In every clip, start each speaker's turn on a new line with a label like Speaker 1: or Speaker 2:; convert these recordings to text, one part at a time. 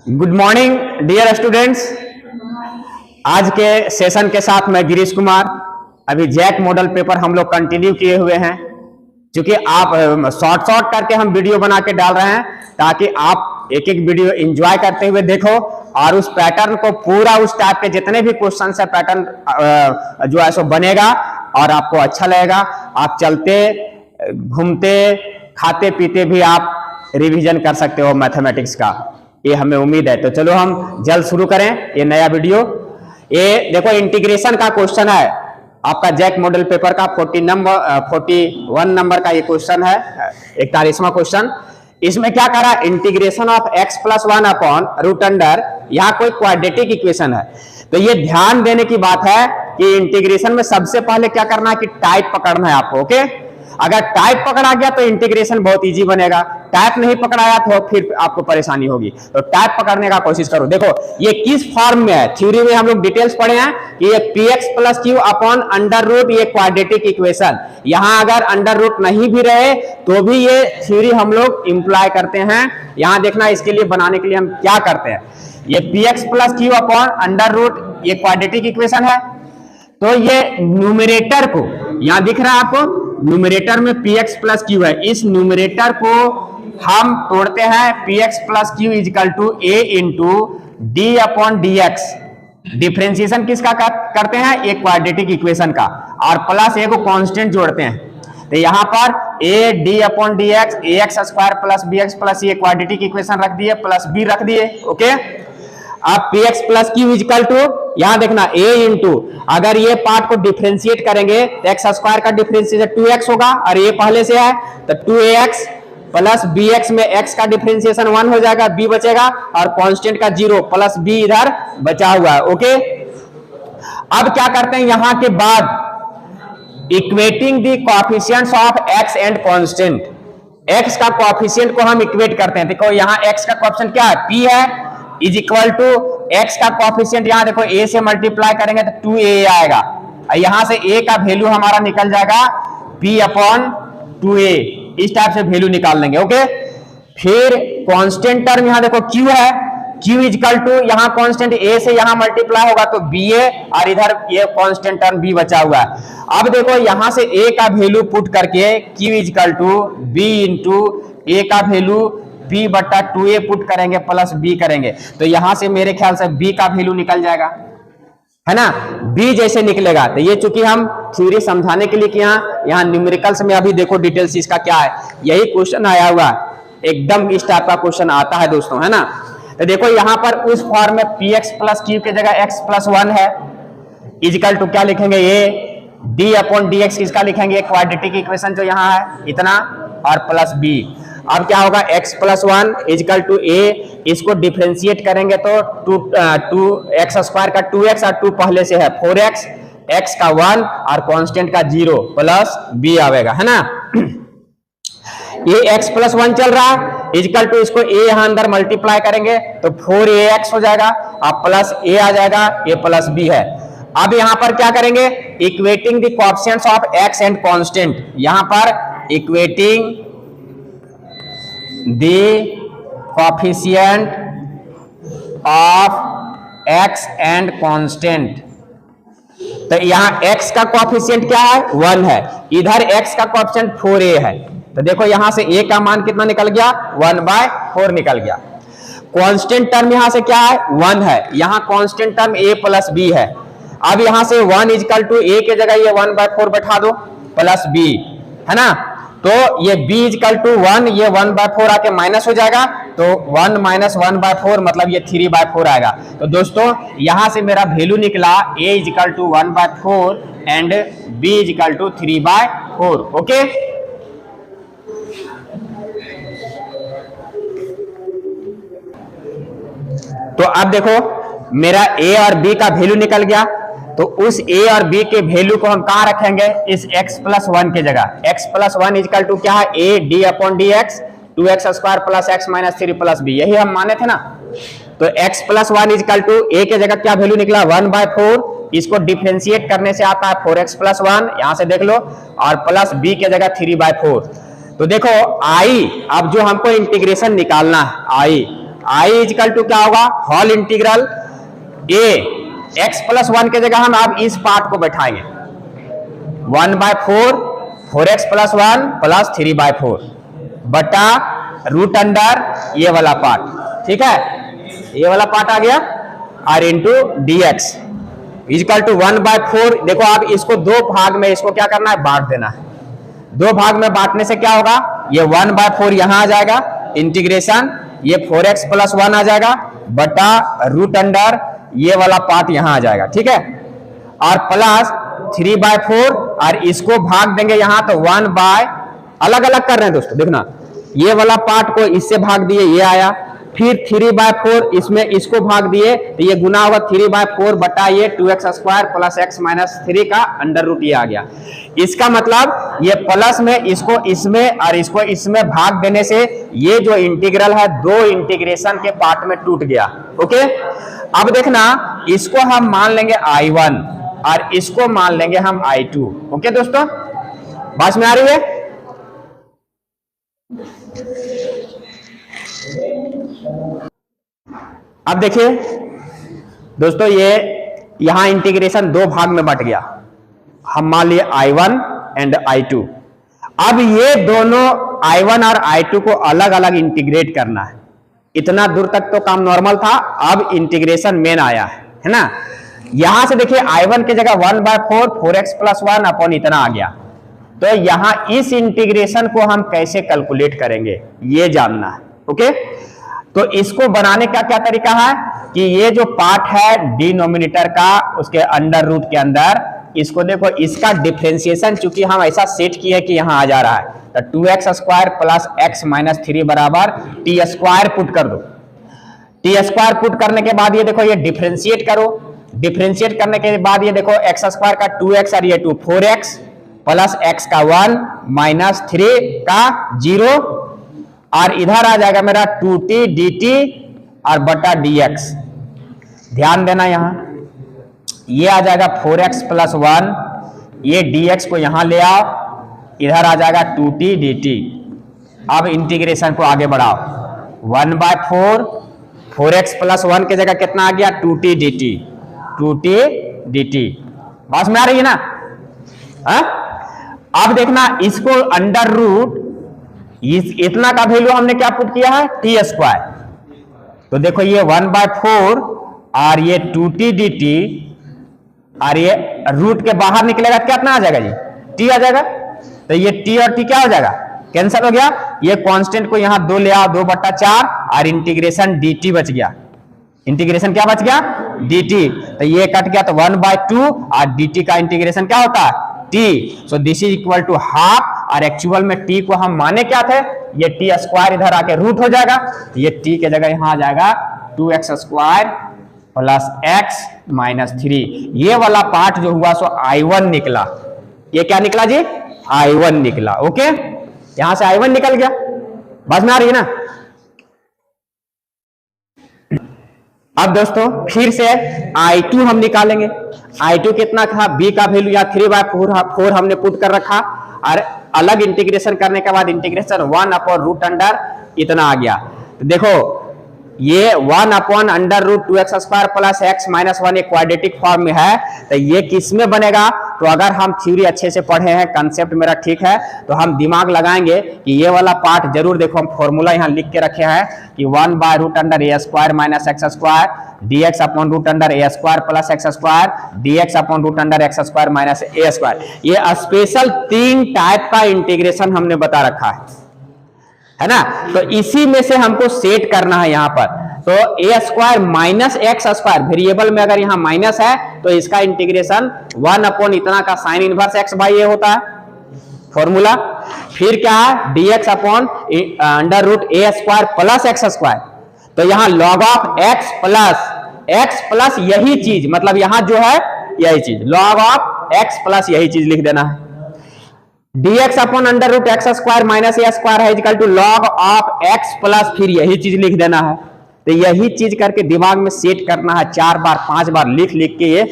Speaker 1: Good morning dear students. आज के session के साथ मैं गिरीश कुमार। अभी जैक मॉडल पेपर हम लोग कंटिन्यू किए हुए हैं, क्योंकि आप शॉर्ट करके हम वीडियो बना के डाल रहे हैं ताकि आप एक एक वीडियो एंजॉय करते हुए देखो और उस पैटर्न को पूरा उस टाइप के जितने भी क्वेश्चन है पैटर्न जो है सो बनेगा और आपको अच्छा लगेगा। आप चलते घूमते खाते पीते भी आप रिवीजन कर सकते हो मैथमेटिक्स का, ये हमें उम्मीद है। तो चलो हम जल्द शुरू करें ये नया वीडियो। ये देखो इंटीग्रेशन का क्वेश्चन है आपका जैक मॉडल पेपर का 41 नंबर का ये क्वेश्चन है, 41वां क्वेश्चन। इसमें क्या करा, integration of x + 1 upon root under, यहाँ कोई क्वाड्रेटिक इक्वेशन है। तो ये ध्यान देने की बात है कि इंटीग्रेशन में सबसे पहले क्या करना है कि टाइप पकड़ना है आपको। ओके, अगर टाइप पकड़ा गया तो इंटीग्रेशन बहुत इजी बनेगा, टाइप नहीं पकड़ाया तो फिर आपको परेशानी होगी। तो टाइप पकड़ने का कोशिश करो। देखो ये किस फॉर्म में है, थ्योरी में हम लोग डिटेल्स पढ़े हैं कि ये px + q upon under root, ये क्वाड्रेटिक इक्वेशन। यहां अगर अंडर रूट नहीं भी रहे तो भी ये थ्योरी हम लोग इंप्लाई करते हैं। यहां देखना, इसके लिए बनाने के लिए हम क्या करते हैं, ये px + q upon under root, ये क्वाड्रेटिक इक्वेशन है। तो ये न्यूमरेटर को, यहां दिख रहा है आपको, न्यूमरेटर में px + q है, इस न्यूमरेटर को हम तोड़ते हैं px + q = a × d/dx। Differentiation किसका करते हैं, एक क्वाड्रेटिक इक्वेशन का, और प्लस a को कांस्टेंट जोड़ते हैं। तो यहां पर a d/dx ax² + bx + ये क्वाड्रेटिक इक्वेशन रख दिए, प्लस b रख दिए। ओके, अब px + q = यहां देखना a × अगर ये पार्ट को डिफरेंशिएट करेंगे तो x² का डिफरेंशिएशन 2x होगा, और ये पहले से है तो 2ax + bx में x का डिफरेंशिएशन 1 हो जाएगा, b बचेगा, और कांस्टेंट का 0 प्लस b इधर बचा हुआ है। ओके, अब क्या करते हैं, यहां के बाद equating the coefficients of x and constant, x का कोएफिशिएंट को हम इक्वेट करते हैं। देखो यहां x का कोएफिशिएंट क्या है, p है, = x का कोएफिशिएंट यहां देखो a से मल्टीप्लाई करेंगे तो 2a आएगा, यहां से a का वैल्यू हमारा निकल जाएगा p/2a, इस टाइप से वैल्यू निकाल लेंगे। ओके, फिर कांस्टेंट टर्म यहां देखो q है, q = यहां कांस्टेंट a से यहां मल्टीप्लाई होगा तो ba, और इधर ये कांस्टेंट टर्म b बचा हुआ है। अब देखो यहां से a का वैल्यू पुट करके q = b × a का वैल्यू b/2a पुट करेंगे, प्लस b करेंगे, तो यहां से मेरे ख्याल से b का वैल्यू निकल जाएगा, है ना। b जैसे निकलेगा, तो ये चूंकि हम थ्योरी समझाने के लिए किया, यहाँ न्यूमेरिकल्स में अभी देखो डिटेल्स इसका क्या है, यही क्वेश्चन आया हुआ एकदम इस टाइप का क्वेश्चन आता है दोस्तों, है ना। तो देखो यहाँ पर उस फॉर्म में px + q की जगह x + 1 है, = क्या लिखेंगे, ये d/dx किसका लिखेंगे, क्वाड्रेटिक इक्वेशन जो यहाँ है इतना, और प्लस b। अब क्या होगा, x + 1 = a, इसको डिफरेंशिएट करेंगे तो 2x² का 2x, और 2 पहले से है 4x, x का 1 और कांस्टेंट का 0 प्लस b आवेगा, है ना। ये x + 1 चल रहा है, = इसको a यहां अंदर मल्टीप्लाई करेंगे तो 4ax हो जाएगा, और प्लस a आ जाएगा, a प्लस b है। अब यहां पर क्या करेंगे, equating the coefficients of x and constant, यहां पर equating the coefficient of x and constant। तो यहां x का कोएफिशिएंट क्या है, 1 है, इधर x का कोएफिशिएंट 4a है, तो देखो यहां से a का मान कितना निकल गया, 1/4 निकल गया। कांस्टेंट टर्म यहां से क्या है, 1 है, यहां कांस्टेंट टर्म a + b है। अब यहां से 1 = a के जगह ये 1/4 बैठा दो, प्लस b, है ना। तो ये b = 1, ये 1/4 आके माइनस हो जाएगा, तो 1 - 1/4 मतलब ये 3/4 आएगा। तो दोस्तों यहां से मेरा वैल्यू निकला a = 1/4 एंड b = 3/4। ओके, तो अब देखो मेरा a और b का वैल्यू निकल गया, तो उस a और b के वैल्यू को हम कहां रखेंगे, इस x + 1 के जगह। x + 1 = क्या है, a d/dx 2x² + x - 3 + b, यही हम माने थे ना। तो x + 1 = a के जगह क्या वैल्यू निकला, 1/4, इसको डिफरेंशिएट करने से आता है 4x + 1, यहां से देख लो, और प्लस b के जगह 3/4। तो देखो i, अब जो हमको इंटीग्रेशन निकालना है i, i इजकल टू क्या होगा, होल इंटीग्रल a x+1 के जगह हम अब इस पार्ट को बैठाएंगे 1/4 4x+1 प्लस 3/4 बटा रूट अंडर ये वाला पार्ट, ठीक है, ये वाला पार्ट आ गया r into D X equal to 1/4। देखो आप इसको दो भाग में इसको क्या करना है, बांट देना है। दो भाग में बांटने से क्या होगा, ये 1/4 यहां आ जाएगा इंटीग्रेशन, ये 4x+1 आ जाएगा बटा रूट अंडर ये वाला पार्ट यहां आ जाएगा, ठीक है, और प्लस 3/4 और इसको भाग देंगे यहां तो 1 बाय, अलग अलग कर रहे हैं दोस्तों, देखना ये वाला पार्ट को इससे भाग दिए ये आया, फिर 3/4 इसमें इसको भाग दिए तो ये गुना होगा 3/4 बटा ये 2x² प्लस x माइनस 3 का अंडर रूट ये आ गया। इसका मतलब ये प्लस में इसको इसमें और इसको इसमें भाग देने से ये जो इंटीग्रल है दो इंटीग्रेशन के पार्ट में टूट गया। ओके, अब देखना इसको हम मान लेंगे I1 और इसको मान लेंगे हम I2। ओके दोस्तों, बात में आ रही है? अब देखिए दोस्तों, ये यहां इंटीग्रेशन दो भाग में बट गया, हम मान लिए I1 एंड I2। अब ये दोनों I1 और I2 को अलग अलग इंटीग्रेट करना है। इतना दूर तक तो काम नॉर्मल था, अब इंटीग्रेशन मेन आया है ना। यहां से देखिए I1 की जगह 1/4 4x+1 अपॉन इतना आ गया, तो यहां इस इंटीग्रेशन को हम कैसे कैलकुलेट करेंगे ये जानना है। ओके, तो इसको बनाने का क्या तरीका है कि ये जो पार्ट है डिनोमिनेटर का उसके अंडर रूट के अंदर, इसको देखो इसका डिफरेंशिएशन चूंकि हम ऐसा सेट किए कि यहां आ जा रहा है, तो 2x² प्लस x माइनस 3 बराबर t² पुट कर दो। t² पुट करने के बाद ये देखो ये डिफरेंशिएट करो, डिफरेंशिएट करने के बाद ये देखो x² का 2x और ये 2 4x प्लस x का 1 माइनस 3 का 0 और इधर आ जाएगा मेरा 2t dt और बटा dx। ध्यान देना यहां ये आ जाएगा 4x प्लस 1, ये dx को यहां ले आओ, इधर आ जाएगा 2t dt। अब इंटीग्रेशन को आगे बढ़ाओ, 1/4 4x प्लस 1 की जगह कितना आ गया 2t dt, 2t dt। बात में आ रही है ना? हा? अब देखना इसको अंडर रूट इतना का वैल्यू हमने क्या पुट किया है t², तो देखो ये 1/4 और ये 2t dt और ये रूट के बाहर निकलेगा कितना आ जाएगा जी, t आ जाएगा, तो ये t और t क्या हो जाएगा, कैंसिल हो गया। ये कांस्टेंट को यहां 2 ले आओ, 2/4 और इंटीग्रेशन dt बच गया। इंटीग्रेशन क्या बच गया dt, तो ये कट गया तो 1/2 और dt का इंटीग्रेशन क्या होता है t, so this is equal to half. और एक्चुअल में t को हम माने क्या थे, ये t² इधर आके रूट हो जाएगा, तो ये t के जगह यहां आ जाएगा 2x² प्लस x माइनस 3। ये वाला पार्ट जो हुआ सो I1 निकला। ये क्या निकला जी, I1 निकला। ओके, यहां से I1 निकल गया, बात में आ रही है ना। अब दोस्तों फिर से I2 हम निकालेंगे। I2 कितना था, b का वैल्यू या 3/4 हमने पुट कर रखा और अलग इंटीग्रेशन करने के बाद इंटीग्रेशन 1 अपॉन रूट अंडर इतना आ गया। तो देखो ये 1 upon under root 2x² plus x minus 1 एक क्वाड्रेटिक फॉर्म में है, तो ये किस में बनेगा, तो अगर हम थ्योरी अच्छे से पढ़े हैं, कंसेप्ट मेरा ठीक है, तो हम दिमाग लगाएंगे कि ये वाला पार्ट जरूर देखो, हम फॉर्मूला यहाँ लिख के रखे हैं कि 1/√a² minus x² dx upon root under a² plus x² dx upon root under x² minus a²। ये स्पेशल 3 टाइप का इंटीग्रेशन हमने बता रखा है ना। तो इसी में से हमको सेट करना है यहाँ पर, तो a² माइनस x² वेरिएबल में अगर यहाँ माइनस है तो इसका इंटीग्रेशन 1 अपॉन इतना का sine inverse x by a होता है फॉर्मूला। फिर क्या है dx upon under root a² plus x², तो यहाँ log ऑफ x प्लस यही चीज, मतलब यहाँ जो है यही चीज log ऑफ x प्लस यही चीज लिख देना है। dx upon under root x² minus a² है equal to log of x plus फिर यही चीज लिख देना है। तो यही चीज करके दिमाग में सेट करना है, 4 बार 5 बार लिख लिख के ये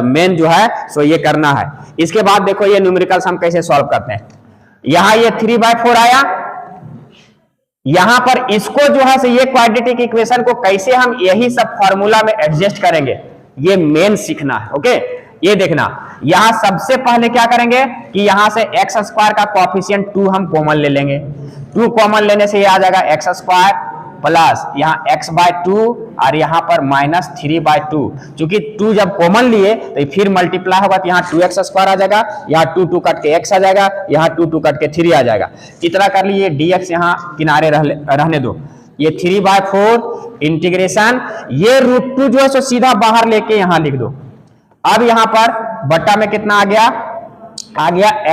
Speaker 1: मेन जो है सो ये करना है। इसके बाद देखो ये न्यूमेरिकल्स हम कैसे सॉल्व करते हैं। यहां ये 3/4 आया, यहां पर इसको जो है ये क्वाड्रेटिक इक्वेशन को कैसे हम यही सब फॉर्मूला में एडजस्ट करेंगे, ये मेन सीखना है। ओके, ये देखना, यहां सबसे पहले क्या करेंगे कि यहां से एक्स स्क्वायर का कोएफिशिएंट 2 हम कॉमन ले लेंगे। 2 कॉमन लेने से ये आ जाएगा एक्स स्क्वायर प्लस यहाँ एक्स बाय 2 और यहाँ पर माइनस 3/2। चूंकि 2 जब कॉमन लिए तो फिर मल्टीप्लाई होगा तो यहाँ 2x स्क्वायर आ जाएगा, यहाँ 2 कट के x आ जाएगा, यहाँ 2 कट के 3 आ जाएगा। कितना कर लिए, dx यहाँ किनारे रहने दो, ये 3/4 इंटीग्रेशन, ये √2 जो है सो सीधा बाहर लेके यहाँ लिख दो। अब यहाँ पर बट्टा में कितना आ गया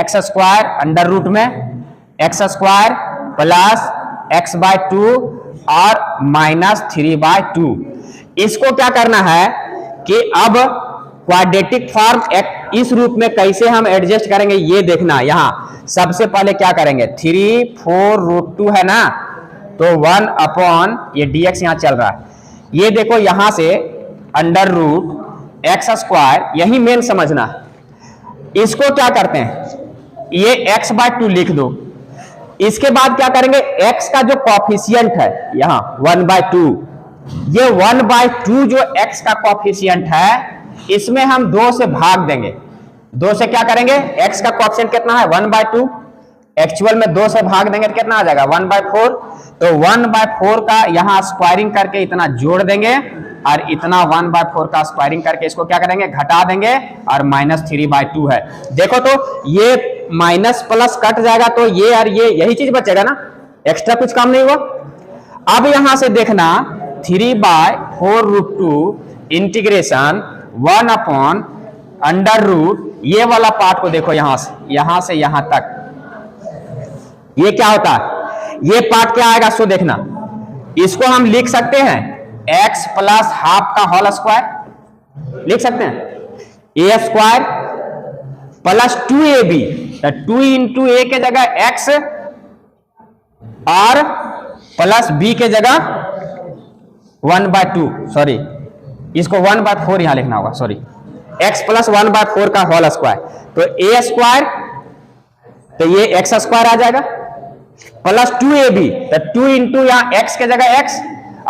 Speaker 1: एक्स स्क्वायर अंडर रूट में x square plus x by 2 और माइनस 3/2। इसको क्या करना है कि अब क्वाड्रेटिक फॉर्म इस रूप में कैसे हम एडजस्ट करेंगे ये देखना। यहां सबसे पहले क्या करेंगे, 3 4 √2 है ना, तो 1 अपॉन ये dx यहां चल रहा है, ये देखो यहां से अंडर रूट एक्स स्क्वायर, यही मेन समझना है। इसको क्या करते हैं, ये x बाय 2 लिख दो। इसके बाद क्या करेंगे, x का जो कॉफिशिएंट है यहां 1/2, ये 1/2 जो x का कॉफिशिएंट है इसमें हम 2 से भाग देंगे। 2 से क्या करेंगे, x का कॉफिशिएंट कितना है 1/2, एक्चुअल में 2 से भाग देंगे तो कितना आ जाएगा 1/4। तो 1/4 का यहां स्क्वायरिंग करके इतना जोड़ देंगे और इतना 1/4 का स्क्वायरिंग करके इसको क्या करेंगे, घटा देंगे और माइनस 3/2 है। देखो तो ये माइनस प्लस कट जाएगा तो ये और ये यही चीज बचेगा ना, एक्स्ट्रा कुछ काम नहीं हुआ। अब यहां से देखना 3/4 √2 इंटीग्रेशन 1 अपॉन अंडर रूट, ये वाला पार्ट को देखो यहां से यहां तक, ये क्या होता है, ये पार्ट क्या आएगा सो देखना। इसको हम लिख सकते हैं x प्लस हाफ का होल स्क्वायर लिख सकते हैं, a square plus 2ab, 2 into a के जगह x और प्लस b के जगह 1/2, सॉरी इसको 1/4 यहां लिखना होगा, सॉरी x प्लस 1/4 का होल स्क्वायर, तो a स्क्वायर तो ये x स्क्वायर आ जाएगा प्लस 2ab, तो 2 इंटू यहाँ x के जगह x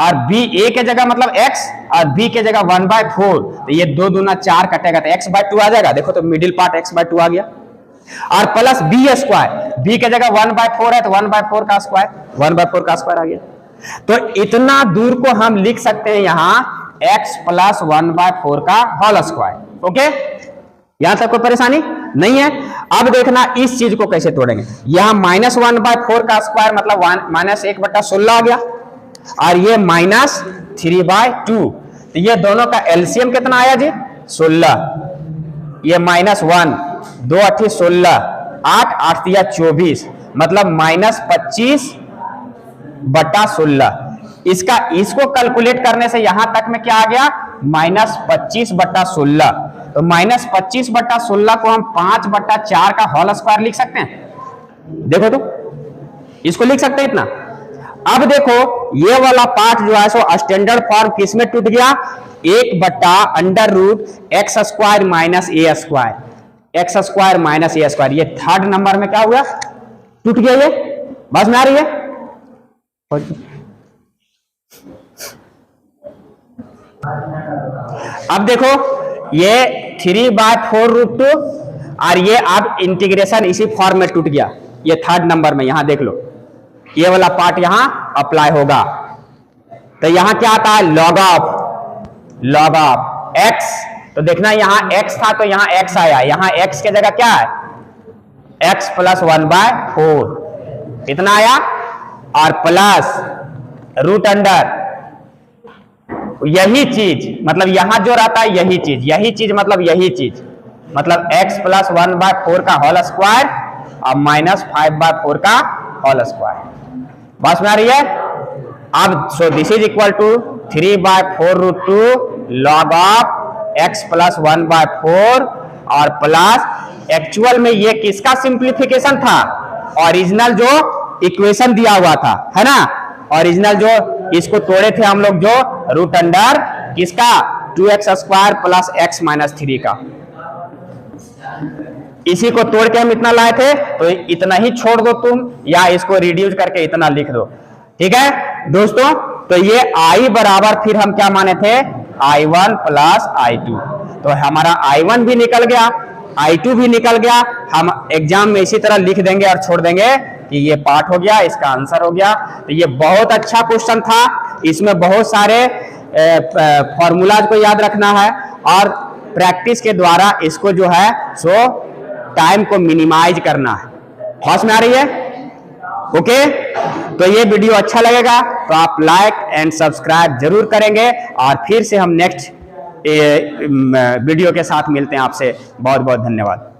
Speaker 1: और b a के जगह मतलब x और b के जगह 1/4, तो ये 2 दूना 4 कटेगा तो x/2 आ जाएगा। देखो तो मिडिल पार्ट x/2 आ गया और प्लस b स्क्वायर, b के जगह 1/4 है तो 1/4 का स्क्वायर, 1/4 का स्क्वायर आ गया। तो इतना दूर को हम लिख सकते हैं यहां x प्लस 1/4 का होल स्क्वायर। ओके, यहां तक कोई परेशानी नहीं है। अब देखना इस चीज को कैसे तोड़ेंगे, यहां माइनस 1/4 का स्क्वायर मतलब माइनस 1/16 आ गया और ये माइनस 3/2, तो ये दोनों का एलसीएम कितना आया जी 16, ये माइनस 1 2 8 16, 8 8 24 मतलब माइनस 25/16। इसको कैलकुलेट करने से यहां तक में क्या आ गया माइनस 25/16, तो माइनस 25/16 को हम 5/4 का होल स्क्वायर लिख सकते हैं। देखो तो इसको लिख सकते हैं इतना। अब देखो ये वाला पार्ट जो है सो स्टैंडर्ड फॉर्म किसमें टूट गया, 1/अंडर रूट एक्स स्क्वायर माइनस ए स्क्वायर, एक्स स्क्वायर माइनस ए स्क्वायर, ये थर्ड नंबर में क्या हुआ टूट गया। ये बस में आ रही है। अब देखो ये 3/4 √2 और ये अब इंटीग्रेशन इसी फॉर्म में टूट गया, ये थर्ड नंबर में। यहां देख लो ये वाला पार्ट यहां अप्लाई होगा, तो यहां क्या आता है लॉग ऑफ x, तो देखना यहां x था तो यहां x आया, यहां x के जगह क्या है x प्लस 1/4 इतना आया और प्लस रूट अंडर यही चीज मतलब यहां जो रहता है यही चीज मतलब x प्लस 1/4 का होल स्क्वायर और माइनस 5/4 का होल स्क्वायर। बस में आ रही है। अब so this is equal to 3/4 √2 log of x plus 1/4 और प्लस एक्चुअल में ये किसका सिंप्लीफिकेशन था, ओरिजिनल जो इक्वेशन दिया हुआ था है ना, ओरिजिनल जो इसको तोड़े थे हम लोग जो रूट अंडर किसका 2x square plus x minus 3 का, इसी को तोड़ के हम इतना लाए थे, तो इतना ही छोड़ दो तुम या इसको रिड्यूस करके इतना लिख दो, ठीक है दोस्तों, तो ये I बराबर फिर हम क्या माने थे, I1 प्लस I2, तो हमारा I1 भी निकल गया, I2 भी निकल गया। हम एग्जाम में इसी तरह लिख देंगे और छोड़ देंगे कि ये पार्ट हो गया, इसका आंसर हो गया। तो ये बहुत अच्छा क्वेश्चन था, इसमें बहुत सारे फॉर्मूलाज को याद रखना है और प्रैक्टिस के द्वारा इसको जो है सो टाइम को मिनिमाइज करना है। समझ में आ रही है? ओके, तो ये वीडियो अच्छा लगेगा तो आप लाइक एंड सब्सक्राइब जरूर करेंगे और फिर से हम नेक्स्ट वीडियो के साथ मिलते हैं आपसे। बहुत बहुत धन्यवाद।